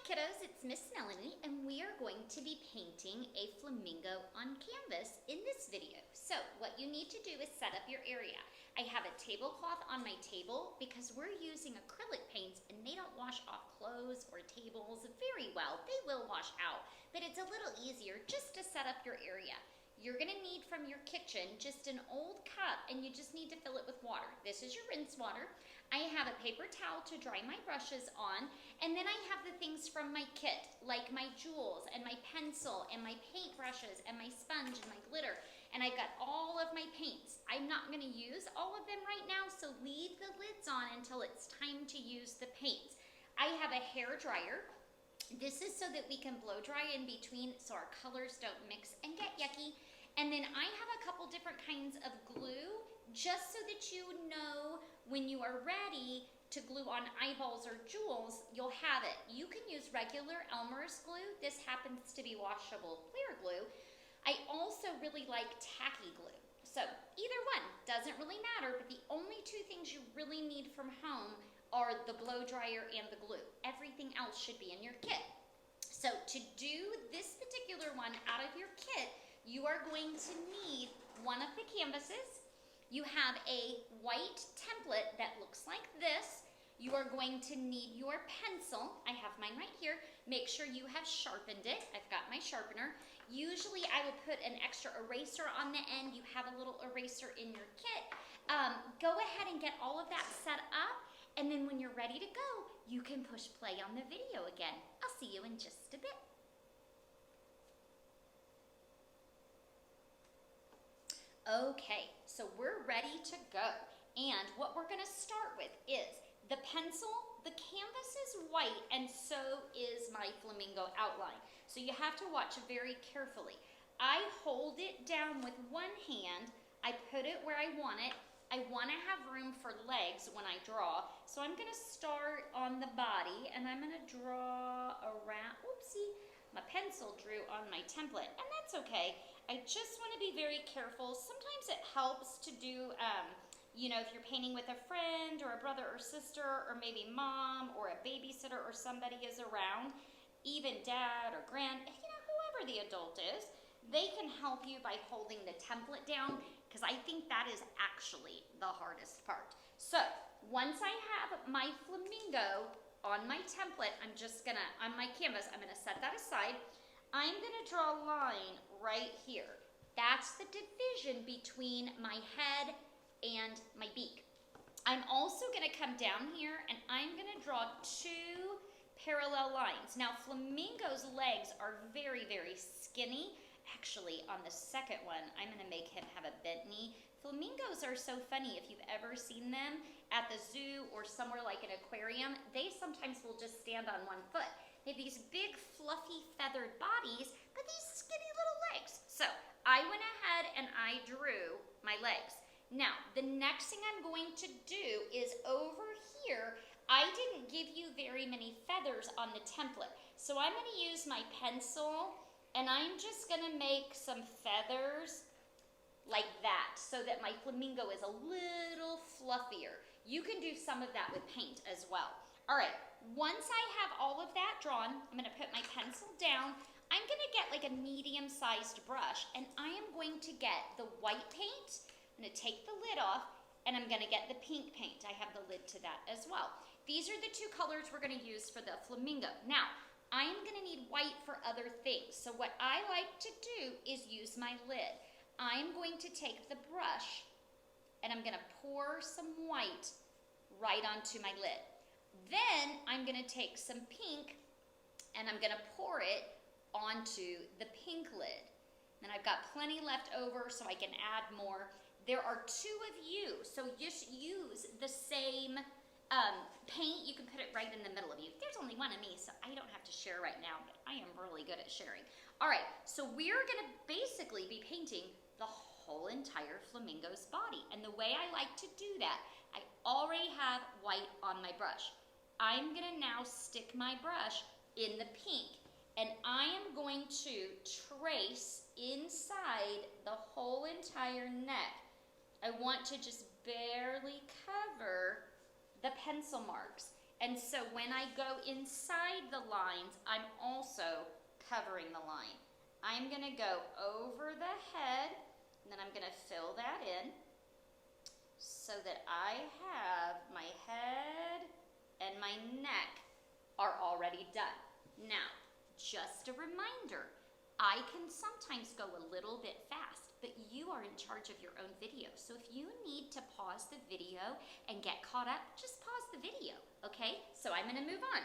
kiddos, it's Miss Melanie, and we are going to be painting a flamingo on canvas in this video. So what you need to do is set up your area. I have a tablecloth on my table because we're using acrylic paints and they don't wash off clothes or tables very well. They will wash out, but it's a little easier just to set up your area. You're gonna need from your kitchen just an old cup and you just need to fill it with water. This is your rinse water. I have a paper towel to dry my brushes on, and then I have the things from my kit, like my jewels and my pencil and my paint brushes and my sponge and my glitter. And I've got all of my paints. I'm not gonna use all of them right now, so leave the lids on until it's time to use the paints. I have a hair dryer. This is so that we can blow dry in between so our colors don't mix and get yucky. And then I have a couple different kinds of glue just so that you know when you are ready to glue on eyeballs or jewels, you'll have it. You can use regular Elmer's glue. This happens to be washable clear glue. I also really like tacky glue. So either one, doesn't really matter, but the only two things you really need from home are the blow dryer and the glue. Everything else should be in your kit. So to do this particular one out of your kit, you are going to need one of the canvases. You have a white template that looks like this. You are going to need your pencil. I have mine right here. Make sure you have sharpened it. I've got my sharpener. Usually I will put an extra eraser on the end. You have a little eraser in your kit. Go ahead and get all of that set up. And then when you're ready to go, you can push play on the video again. I'll see you in just a bit. Okay, so we're ready to go. And what we're gonna start with is the pencil. The canvas is white and so is my flamingo outline. So you have to watch very carefully. I hold it down with one hand. I put it where I want it. I want to have room for legs when I draw. So I'm going to start on the body and I'm going to draw around. Oopsie, my pencil drew on my template and that's okay. I just want to be very careful. Sometimes it helps to do, you know, if you're painting with a friend or a brother or sister or maybe mom or a babysitter or somebody is around, even dad or whoever the adult is, they can help you by holding the template down because I think that is actually the hardest part. So once I have my flamingo on my template, I'm just gonna, on my canvas, I'm gonna set that aside. I'm gonna draw a line right here. That's the division between my head and my beak. I'm also gonna come down here and I'm gonna draw two parallel lines. Now flamingo's legs are very, very skinny. Actually, on the second one, I'm gonna make him have a bent knee. Flamingos are so funny. If you've ever seen them at the zoo or somewhere like an aquarium, they sometimes will just stand on one foot. They have these big, fluffy, feathered bodies, but these skinny little legs. So I went ahead and I drew my legs. Now, the next thing I'm going to do is over here, I didn't give you very many feathers on the template. So I'm gonna use my pencil and I'm just gonna make some feathers like that so that my flamingo is a little fluffier. You can do some of that with paint as well. All right, once I have all of that drawn, I'm gonna put my pencil down. I'm gonna get like a medium-sized brush and I am going to get the white paint. I'm gonna take the lid off and I'm gonna get the pink paint. I have the lid to that as well. These are the two colors we're gonna use for the flamingo. Now, I am gonna need white for other things. So what I like to do is use my lid. I'm going to take the brush and I'm gonna pour some white right onto my lid. Then I'm gonna take some pink and I'm gonna pour it onto the pink lid. And I've got plenty left over so I can add more. There are two of you, so just use the same paint. You can put it right in the middle of you. There's only one of me, so I don't have to share right now, but I am really good at sharing. All right, so we're gonna basically be painting the whole entire flamingo's body. And the way I like to do that, I already have white on my brush. I'm gonna now stick my brush in the pink, and I am going to trace inside the whole entire neck. I want to just barely cover the pencil marks. And so when I go inside the lines, I'm also covering the line. I'm gonna go over the head, and then I'm gonna fill that in so that I have my head and my neck are already done. Now, just a reminder, I can sometimes go a little bit fast, but you are in charge of your own video. So if you need to pause the video and get caught up, just pause the video, okay? So I'm gonna move on.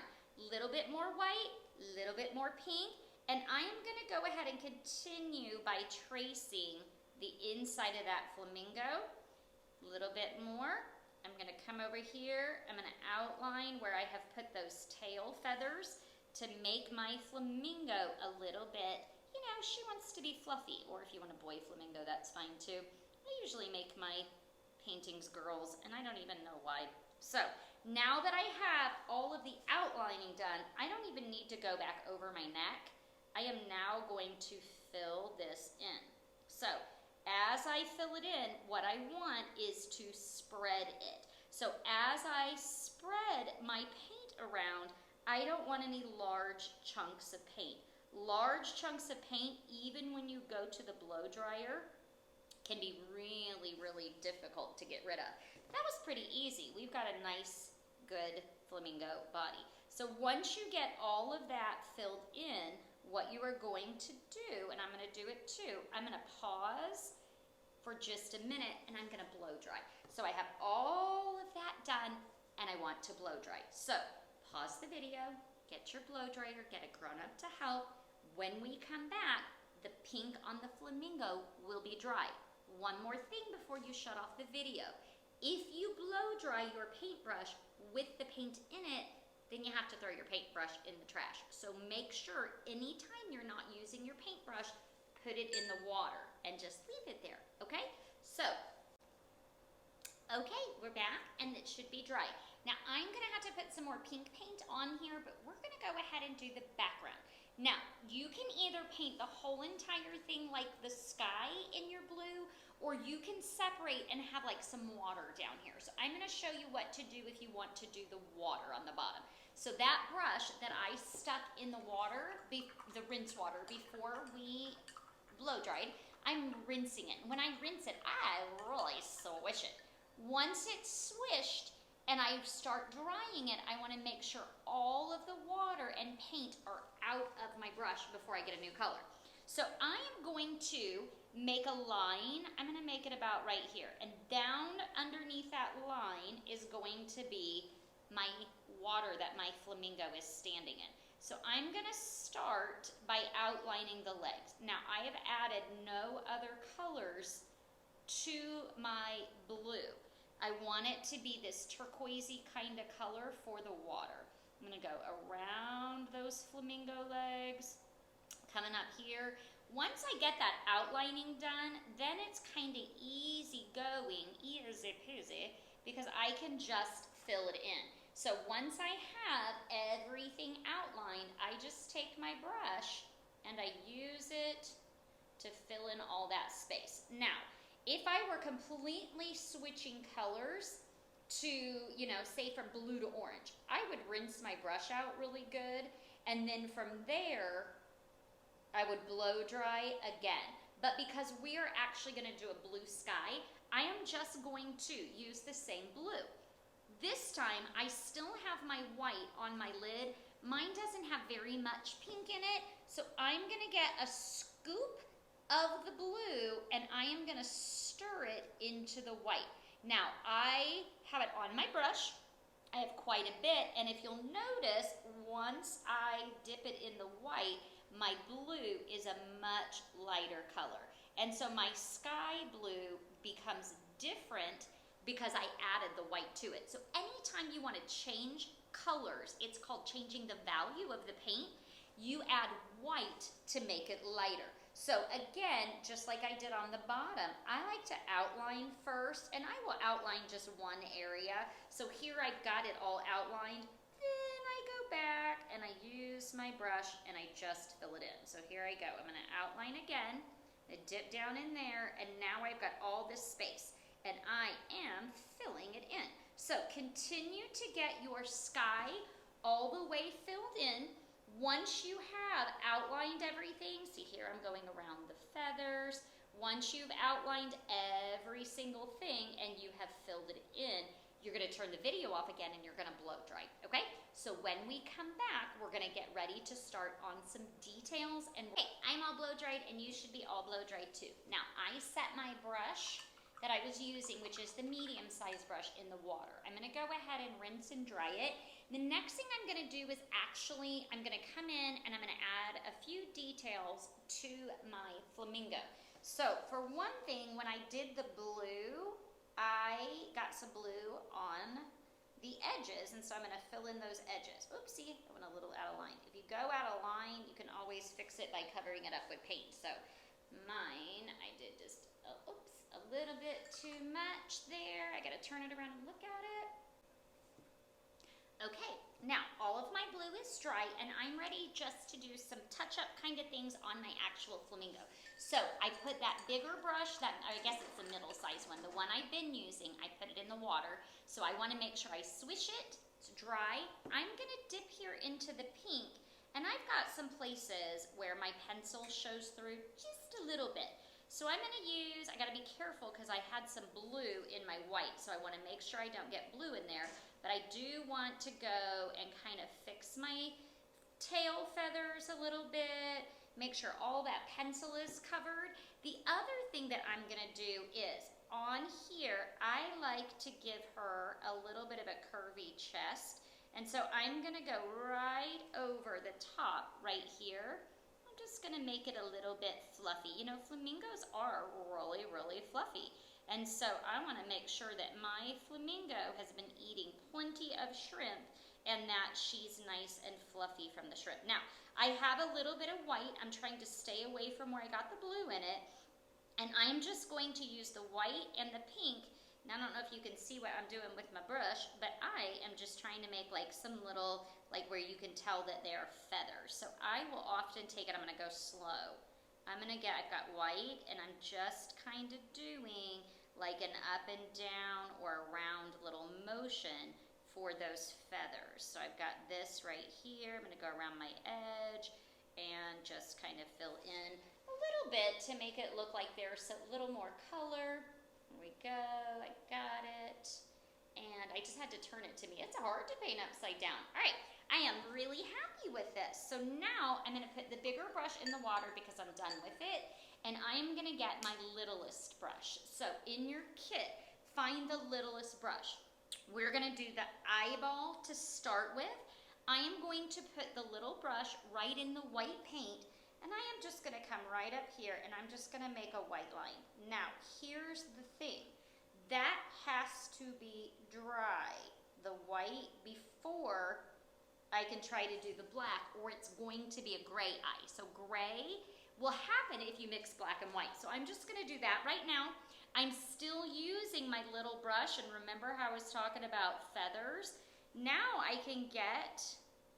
Little bit more white, little bit more pink, and I am gonna go ahead and continue by tracing the inside of that flamingo. A little bit more. I'm gonna come over here, I'm gonna outline where I have put those tail feathers to make my flamingo a little bit, you know, she wants to be fluffy, or if you want a boy flamingo, that's fine too. I usually make my paintings girls, and I don't even know why. So, now that I have all of the outlining done, I don't even need to go back over my neck. I am now going to fill this in. So, as I fill it in, what I want is to spread it. So as I spread my paint around, I don't want any large chunks of paint. Large chunks of paint, even when you go to the blow dryer, can be really, really difficult to get rid of. That was pretty easy. We've got a nice, good flamingo body. So once you get all of that filled in, what you are going to do, and I'm going to do it too, I'm going to pause for just a minute and I'm going to blow dry. So I have all of that done and I want to blow dry. So pause the video, get your blow dryer, get a grown-up to help. When we come back, the pink on the flamingo will be dry. One more thing before you shut off the video. If you blow dry your paintbrush with the paint in it, then you have to throw your paintbrush in the trash. So make sure anytime you're not using your paintbrush, put it in the water and just leave it there, okay? So, okay, we're back and it should be dry. Now I'm gonna have to put some more pink paint on here, but we're gonna go ahead and do the background. Now, you can either paint the whole entire thing like the sky in your blue, or you can separate and have like some water down here. So I'm gonna show you what to do if you want to do the water on the bottom. So that brush that I stuck in the water, the rinse water, before we blow dried, I'm rinsing it. When I rinse it, I really swish it. Once it's swished and I start drying it, I wanna make sure all of the water and paint are out of my brush before I get a new color. So I am going to make a line. I'm gonna make it about right here. And down underneath that line is going to be my water that my flamingo is standing in. So I'm gonna start by outlining the legs. Now I have added no other colors to my blue. I want it to be this turquoisey kind of color for the water. I'm gonna go around those flamingo legs, coming up here. Once I get that outlining done, then it's kind of easy going, easy peasy, because I can just fill it in. So once I have everything outlined, I just take my brush and I use it to fill in all that space. Now, if I were completely switching colors to, you know, say from blue to orange, I would rinse my brush out really good, and then from there, I would blow dry again. But because we are actually gonna do a blue sky, I am just going to use the same blue. This time, I still have my white on my lid. Mine doesn't have very much pink in it, so I'm gonna get a scoop of the blue and I am gonna stir it into the white. Now, I have it on my brush. I have quite a bit, and if you'll notice, once I dip it in the white, my blue is a much lighter color. And so my sky blue becomes different because I added the white to it. So anytime you want to change colors, it's called changing the value of the paint, you add white to make it lighter. So again, just like I did on the bottom, I like to outline first, and I will outline just one area. So here I've got it all outlined. Then I go back and I use my brush and I just fill it in. So here I go. I'm going to outline again, I dip down in there, and now I've got all this space and I am filling it in. So continue to get your sky all the way filled in. Once you have outlined everything, see here I'm going around the feathers. Once you've outlined every single thing and you have filled it in, you're going to turn the video off again and you're going to blow dry, okay? So when we come back, we're going to get ready to start on some details. And hey, I'm all blow dried and you should be all blow dried too. Now, I set my brush that I was using, which is the medium-sized brush, in the water. I'm going to go ahead and rinse and dry it. The next thing I'm going to do is actually, I'm going to come in and I'm going to add a few details to my flamingo. So for one thing, when I did the blue, I got some blue on the edges, and so I'm going to fill in those edges. Oopsie, I went a little out of line. If you go out of line, you can always fix it by covering it up with paint. So mine, I did just, a little bit too much there. I got to turn it around and look at it. Okay, now all of my blue is dry and I'm ready just to do some touch-up kind of things on my actual flamingo. So I put that bigger brush, I guess it's the middle-sized one, the one I've been using, I put it in the water. So I want to make sure I swish it, it's dry. I'm going to dip here into the pink, and I've got some places where my pencil shows through just a little bit. So I'm going to use, I got to be careful because I had some blue in my white, so I want to make sure I don't get blue in there. But I do want to go and kind of fix my tail feathers a little bit, make sure all that pencil is covered. The other thing that I'm going to do is, on here, I like to give her a little bit of a curvy chest. And so I'm going to go right over the top right here. Just going to make it a little bit fluffy. You know, flamingos are really, really fluffy. And so I want to make sure that my flamingo has been eating plenty of shrimp and that she's nice and fluffy from the shrimp. Now, I have a little bit of white. I'm trying to stay away from where I got the blue in it. And I'm just going to use the white and the pink. Now, I don't know if you can see what I'm doing with my brush, but I am just trying to make like some little, like where you can tell that they're feathers. So I will often take it, I'm going to go slow. I've got white, and I'm just kind of doing like an up and down or a round little motion for those feathers. So I've got this right here. I'm going to go around my edge and just kind of fill in a little bit to make it look like there's a little more color. There we go, I got it. And I just had to turn it to me. It's hard to paint upside down. All right, I am really happy with this. So now I'm gonna put the bigger brush in the water because I'm done with it. And I'm gonna get my littlest brush. So in your kit, find the littlest brush. We're gonna do the eyeball to start with. I am going to put the little brush right in the white paint, and I am just gonna come right up here and I'm just gonna make a white line. Now, here's the thing. That has to be dry, the white, before I can try to do the black, or it's going to be a gray eye. So gray will happen if you mix black and white. So I'm just gonna do that right now. I'm still using my little brush, and remember how I was talking about feathers? Now I can get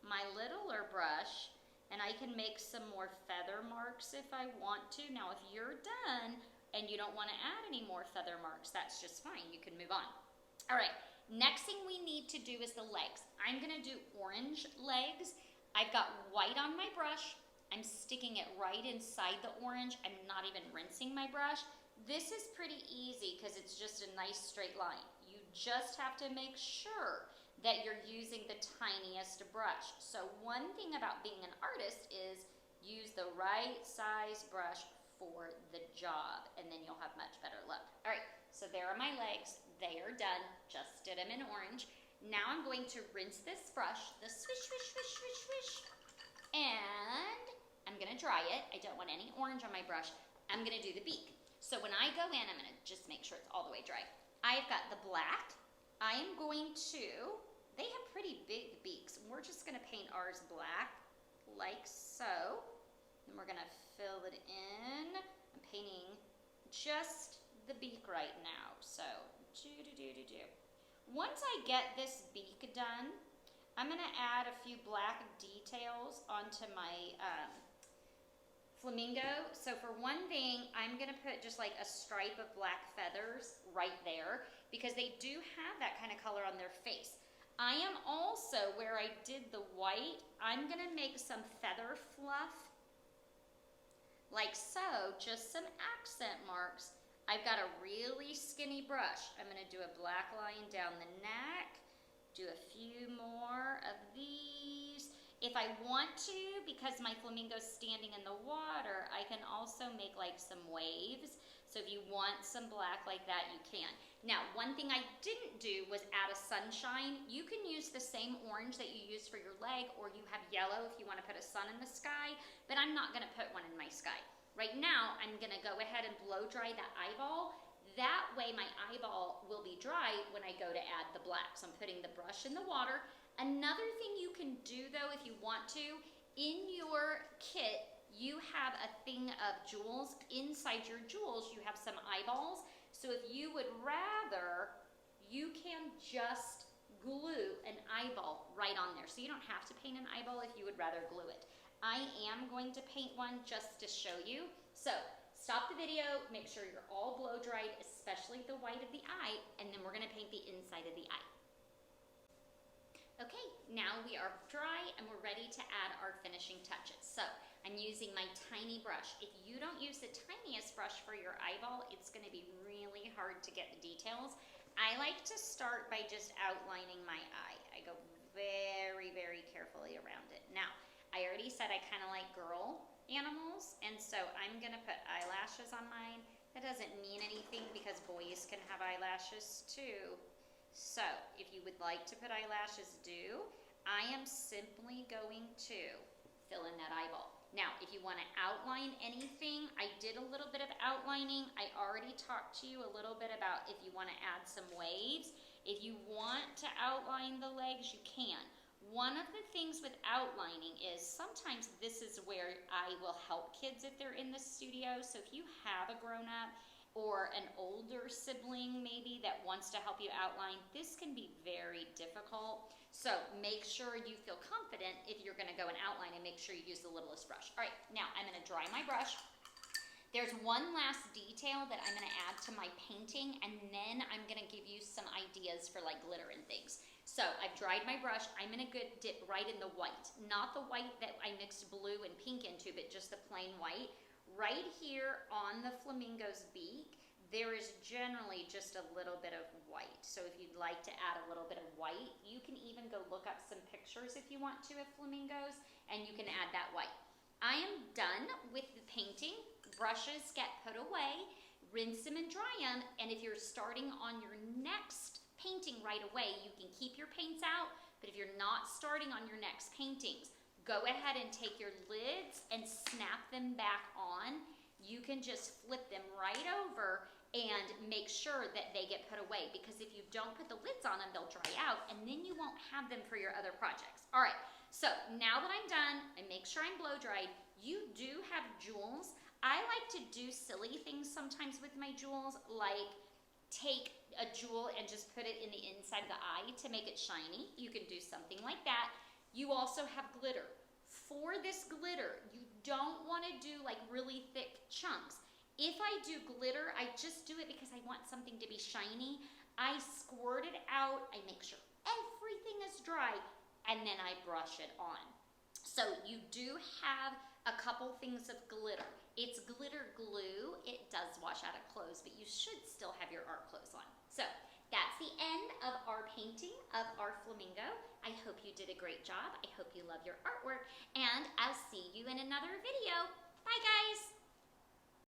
my littler brush and I can make some more feather marks if I want to. Now, if you're done and you don't want to add any more feather marks, that's just fine. You can move on. All right, next thing we need to do is the legs. I'm going to do orange legs. I've got white on my brush. I'm sticking it right inside the orange. I'm not even rinsing my brush. This is pretty easy because it's just a nice straight line. You just have to make sure that you're using the tiniest brush. So one thing about being an artist is use the right size brush for the job, and then you'll have much better luck. All right, so there are my legs. They are done. Just did them in orange. Now I'm going to rinse this brush, the swish, swish, swish, swish, swish, and I'm gonna dry it. I don't want any orange on my brush. I'm gonna do the beak. So when I go in, I'm gonna just make sure it's all the way dry. I've got the black. I am going to, they have pretty big beaks. We're just gonna paint ours black, like so. And we're gonna fill it in. I'm painting just the beak right now. So, do-do-do-do-do. Once I get this beak done, I'm gonna add a few black details onto my Flamingo, so for one thing, I'm gonna put just like a stripe of black feathers right there because they do have that kind of color on their face. I am also, where I did the white, I'm gonna make some feather fluff, like so, just some accent marks. I've got a really skinny brush. I'm gonna do a black line down the neck, do a few more of these. If I want to, because my flamingo's standing in the water, I can also make like some waves. So if you want some black like that, you can. Now, one thing I didn't do was add a sunshine. You can use the same orange that you use for your leg, or you have yellow if you want to put a sun in the sky, but I'm not gonna put one in my sky. Right now, I'm gonna go ahead and blow dry the eyeball. That way my eyeball will be dry when I go to add the black. So I'm putting the brush in the water. Another thing you can do though, if you want to, in your kit, you have a thing of jewels. Inside your jewels, you have some eyeballs. So if you would rather, you can just glue an eyeball right on there. So you don't have to paint an eyeball if you would rather glue it. I am going to paint one just to show you. So stop the video, make sure you're all blow dried, especially the white of the eye, and then we're gonna paint the inside of the eye. Okay, now we are dry and we're ready to add our finishing touches. So I'm using my tiny brush. If you don't use the tiniest brush for your eyeball, it's gonna be really hard to get the details. I like to start by just outlining my eye. I go very, very carefully around it. Now, I already said I kind of like girl animals, and so I'm gonna put eyelashes on mine. That doesn't mean anything because boys can have eyelashes too. So if you would like to put eyelashes, do. I am simply going to fill in that eyeball. Now, if you want to outline anything, I did a little bit of outlining. I already talked to you a little bit about if you want to add some waves. If you want to outline the legs, you can. One of the things with outlining is sometimes this is where I will help kids if they're in the studio. So if you have a grown-up or an older sibling maybe that wants to help you outline, this can be very difficult. So make sure you feel confident if you're gonna go and outline, and make sure you use the littlest brush. All right, now I'm gonna dry my brush. There's one last detail that I'm gonna add to my painting, and then I'm gonna give you some ideas for like glitter and things. So I've dried my brush. I'm gonna dip right in the white, not the white that I mixed blue and pink into, but just the plain white. Right here on the flamingo's beak, there is generally just a little bit of white. So if you'd like to add a little bit of white, you can even go look up some pictures if you want to of flamingos, and you can add that white. I am done with the painting. Brushes get put away, rinse them and dry them, and if you're starting on your next painting right away, you can keep your paints out, but if you're not starting on your next paintings, go ahead and take your lids and snap them back on. You can just flip them right over and make sure that they get put away, because if you don't put the lids on them, they'll dry out and then you won't have them for your other projects. All right, so now that I'm done, I make sure I'm blow dried. You do have jewels. I like to do silly things sometimes with my jewels, like take a jewel and just put it in the inside of the eye to make it shiny. You can do something like that. You also have glitter. For this glitter, you don't want to do like really thick chunks. If I do glitter, I just do it because I want something to be shiny. I squirt it out, I make sure everything is dry, and then I brush it on. So you do have a couple things of glitter. It's glitter glue. It does wash out of clothes, but you should still have your art clothes on. So that's the end of our painting of our flamingo. I hope you did a great job. I hope you love your artwork, and I'll see you in another video. Bye, guys.